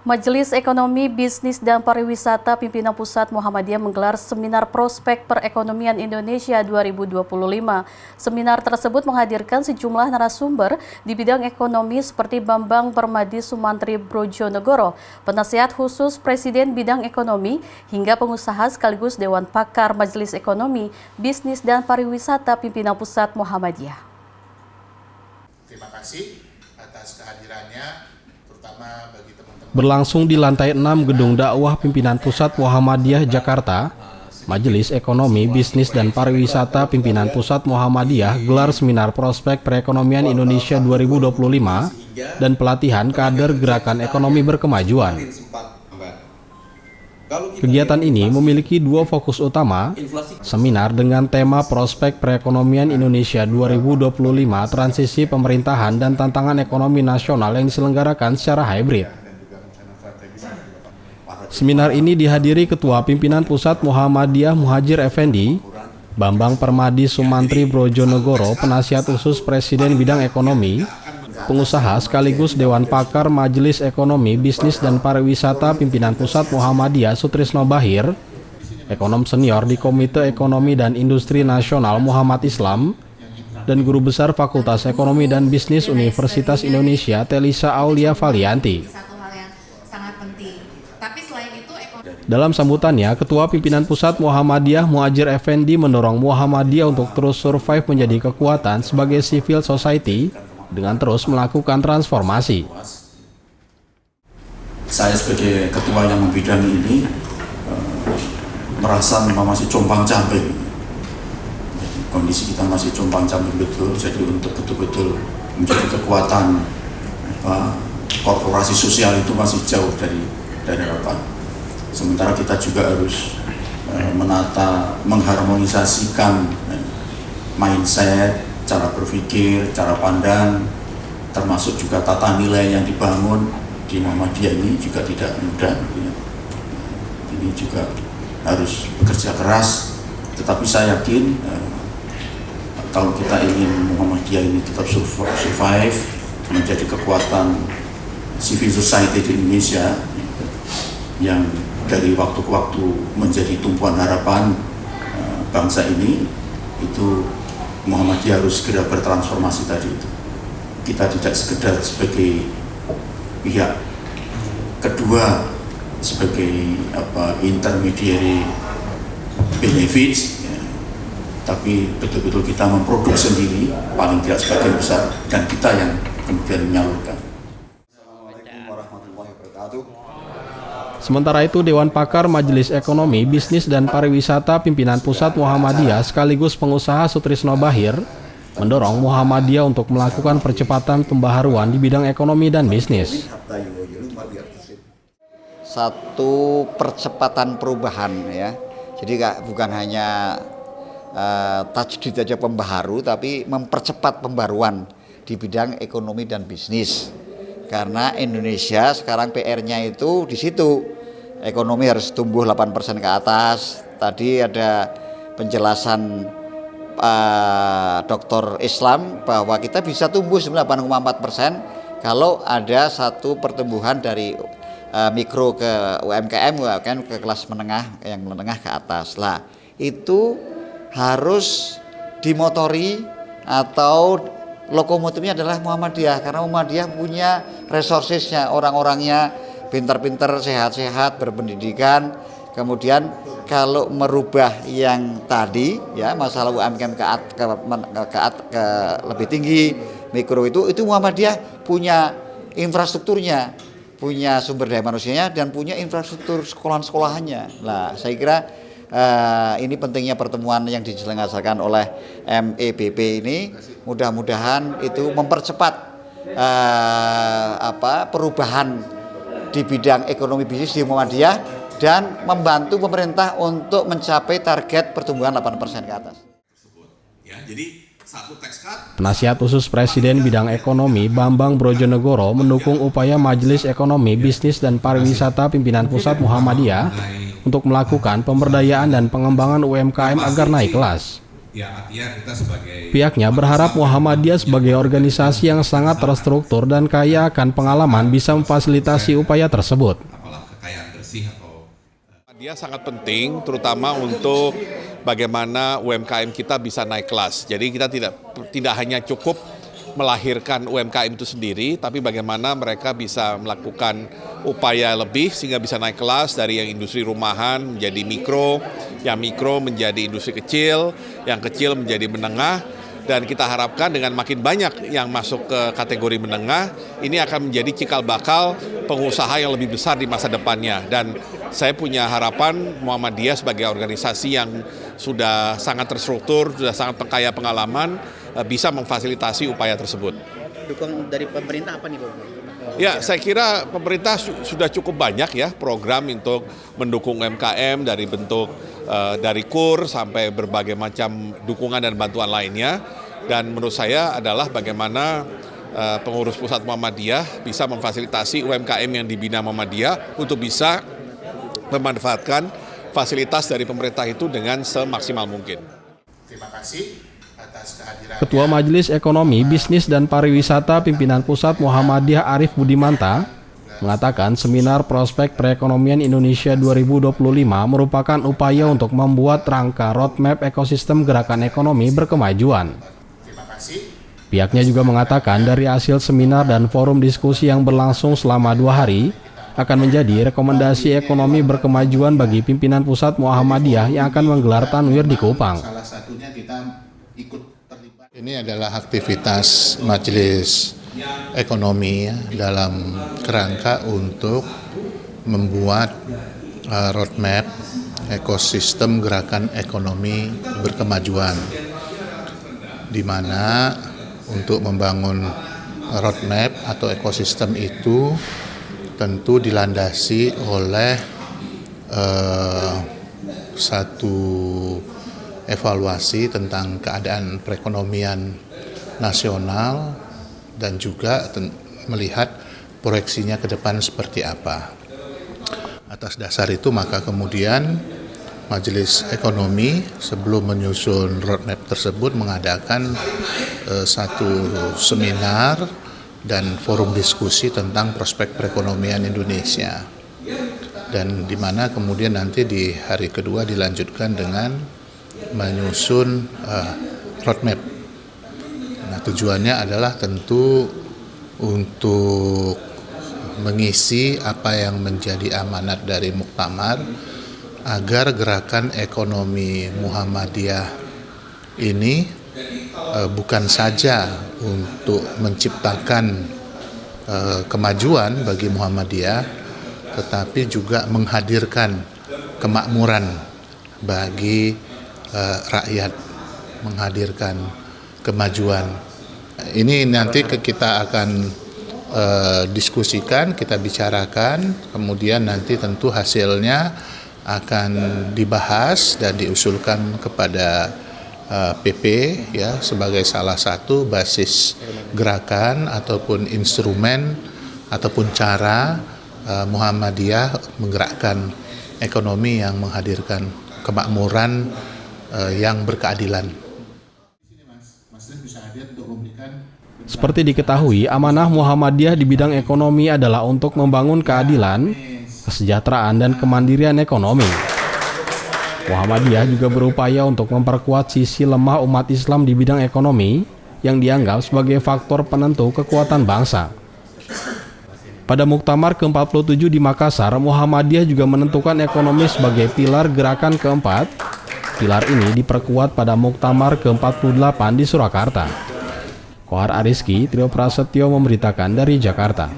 Majelis Ekonomi, Bisnis, dan Pariwisata Pimpinan Pusat Muhammadiyah menggelar Seminar Prospek Perekonomian Indonesia 2025. Seminar tersebut menghadirkan sejumlah narasumber di bidang ekonomi seperti Bambang Permadi Sumantri Brojonegoro, penasihat khusus Presiden bidang ekonomi, hingga pengusaha sekaligus Dewan Pakar Majelis Ekonomi, Bisnis, dan Pariwisata Pimpinan Pusat Muhammadiyah. Terima kasih atas kehadirannya, terutama bagi teman-teman. Berlangsung di lantai 6 Gedung Dakwah Pimpinan Pusat Muhammadiyah Jakarta, Majelis Ekonomi, Bisnis, dan Pariwisata Pimpinan Pusat Muhammadiyah gelar Seminar Prospek Perekonomian Indonesia 2025 dan pelatihan kader Gerakan Ekonomi Berkemajuan. Kegiatan ini memiliki dua fokus utama, seminar dengan tema Prospek Perekonomian Indonesia 2025 Transisi Pemerintahan dan Tantangan Ekonomi Nasional yang diselenggarakan secara hybrid. Seminar ini dihadiri Ketua Pimpinan Pusat Muhammadiyah Muhajir Effendi, Bambang Permadi Sumantri Brojonegoro, penasihat khusus Presiden bidang ekonomi, pengusaha sekaligus Dewan Pakar Majelis Ekonomi, Bisnis, dan Pariwisata Pimpinan Pusat Muhammadiyah Sutrisno Bahir, ekonom senior di Komite Ekonomi dan Industri Nasional Muhammad Islam, dan Guru Besar Fakultas Ekonomi dan Bisnis Universitas Indonesia Telisa Aulia Valianti. Dalam sambutannya, Ketua Pimpinan Pusat Muhammadiyah Muhajir Effendi mendorong Muhammadiyah untuk terus survive menjadi kekuatan sebagai civil society dengan terus melakukan transformasi. Saya sebagai ketua yang membidangi ini merasa memang masih compang-camping. Kondisi kita masih compang-camping betul, jadi untuk betul-betul menjadi kekuatan korporasi sosial itu masih jauh dari harapan. Sementara kita juga harus menata, mengharmonisasikan mindset, cara berpikir, cara pandang, termasuk juga tata nilai yang dibangun di Muhammadiyah ini juga tidak mudah. Ini juga harus bekerja keras, tetapi saya yakin kalau kita ingin Muhammadiyah ini tetap survive, menjadi kekuatan civil society di Indonesia yang dari waktu ke waktu menjadi tumpuan harapan bangsa ini, itu Muhammadiyah harus segera bertransformasi tadi itu. Kita tidak sekedar sebagai pihak kedua, sebagai intermediary benefits, tapi betul-betul kita memproduksi sendiri, paling tidak sebagian besar, dan kita yang kemudian menyalurkan. Assalamualaikum warahmatullahi wabarakatuh. Sementara itu, Dewan Pakar Majelis Ekonomi, Bisnis, dan Pariwisata Pimpinan Pusat Muhammadiyah sekaligus pengusaha Sutrisno Bahir mendorong Muhammadiyah untuk melakukan percepatan pembaharuan di bidang ekonomi dan bisnis. Satu percepatan perubahan ya. Jadi bukan hanya tajdid aja pembaharu, tapi mempercepat pembaruan di bidang ekonomi dan bisnis. Karena Indonesia sekarang PR-nya itu di situ. Ekonomi harus tumbuh 8% ke atas. Tadi ada penjelasan Dr. Islam bahwa kita bisa tumbuh 8,4% kalau ada satu pertumbuhan dari mikro ke UMKM ke kelas menengah, yang menengah ke atas. Lah, itu harus dimotori atau lokomotifnya adalah Muhammadiyah, karena Muhammadiyah punya resourcesnya, orang-orangnya pintar-pintar, sehat-sehat, berpendidikan. Kemudian kalau merubah yang tadi ya, masalah UMKM ke lebih tinggi, mikro itu Muhammadiyah punya infrastrukturnya, punya sumber daya manusianya, dan punya infrastruktur sekolahan-sekolahannya. Nah, saya kira ini pentingnya pertemuan yang diselenggarakan oleh MEBP ini, mudah-mudahan itu mempercepat perubahan di bidang ekonomi bisnis di Muhammadiyah dan membantu pemerintah untuk mencapai target pertumbuhan 8% ke atas. Penasihat khusus Presiden bidang ekonomi Bambang Brojonegoro mendukung upaya Majelis Ekonomi, Bisnis, dan Pariwisata Pimpinan Pusat Muhammadiyah untuk melakukan pemberdayaan dan pengembangan UMKM agar naik kelas. Ya, artinya kita sebagai Pihaknya berharap Muhammadiyah sebagai organisasi yang sangat terstruktur dan kaya akan pengalaman bisa memfasilitasi upaya tersebut. apalah kekayaan bersih atau Dia sangat penting, terutama untuk bagaimana UMKM kita bisa naik kelas. Jadi kita tidak hanya cukup melahirkan UMKM itu sendiri, tapi bagaimana mereka bisa melakukan upaya lebih sehingga bisa naik kelas dari yang industri rumahan menjadi mikro, yang mikro menjadi industri kecil, yang kecil menjadi menengah. Dan kita harapkan dengan makin banyak yang masuk ke kategori menengah, ini akan menjadi cikal bakal pengusaha yang lebih besar di masa depannya. Dan saya punya harapan Muhammadiyah sebagai organisasi yang sudah sangat terstruktur, sudah sangat kaya pengalaman, bisa memfasilitasi upaya tersebut. Dukungan dari pemerintah apa nih Pak? Ya, saya kira pemerintah sudah cukup banyak ya program untuk mendukung UMKM dari bentuk dari KUR sampai berbagai macam dukungan dan bantuan lainnya. Dan menurut saya adalah bagaimana pengurus pusat Muhammadiyah bisa memfasilitasi UMKM yang dibina Muhammadiyah untuk bisa memanfaatkan fasilitas dari pemerintah itu dengan semaksimal mungkin. Terima kasih atas kehadirannya. Ketua Majelis Ekonomi, Bisnis dan Pariwisata Pimpinan Pusat Muhammadiyah Arif Budimanta mengatakan seminar prospek perekonomian Indonesia 2025 merupakan upaya untuk membuat rangka roadmap ekosistem gerakan ekonomi berkemajuan. Terima kasih. Pihaknya juga mengatakan dari hasil seminar dan forum diskusi yang berlangsung selama 2 hari akan menjadi rekomendasi ekonomi berkemajuan bagi pimpinan pusat Muhammadiyah yang akan menggelar tanwir di Kupang. Salah satunya kita ikut terlibat. Ini adalah aktivitas majelis ekonomi ya, dalam kerangka untuk membuat roadmap ekosistem gerakan ekonomi berkemajuan, di mana untuk membangun roadmap atau ekosistem itu tentu dilandasi oleh satu evaluasi tentang keadaan perekonomian nasional dan juga melihat proyeksinya ke depan seperti apa. Atas dasar itu maka kemudian Majelis Ekonomi sebelum menyusun roadmap tersebut mengadakan satu seminar dan forum diskusi tentang prospek perekonomian Indonesia. Dan di mana kemudian nanti di hari kedua dilanjutkan dengan menyusun roadmap. Nah, tujuannya adalah tentu untuk mengisi apa yang menjadi amanat dari muktamar agar gerakan ekonomi Muhammadiyah ini bukan saja untuk menciptakan kemajuan bagi Muhammadiyah, tetapi juga menghadirkan kemakmuran bagi rakyat, menghadirkan kemajuan. Ini nanti kita akan diskusikan, kita bicarakan, kemudian nanti tentu hasilnya akan dibahas dan diusulkan kepada PP ya sebagai salah satu basis gerakan ataupun instrumen ataupun cara Muhammadiyah menggerakkan ekonomi yang menghadirkan kemakmuran yang berkeadilan. Seperti diketahui, amanah Muhammadiyah di bidang ekonomi adalah untuk membangun keadilan, kesejahteraan, dan kemandirian ekonomi. Muhammadiyah juga berupaya untuk memperkuat sisi lemah umat Islam di bidang ekonomi yang dianggap sebagai faktor penentu kekuatan bangsa. Pada Muktamar ke-47 di Makassar, Muhammadiyah juga menentukan ekonomi sebagai pilar gerakan keempat. Pilar ini diperkuat pada Muktamar ke-48 di Surakarta. Kohar Ariski, Trio Prasetyo memberitakan dari Jakarta.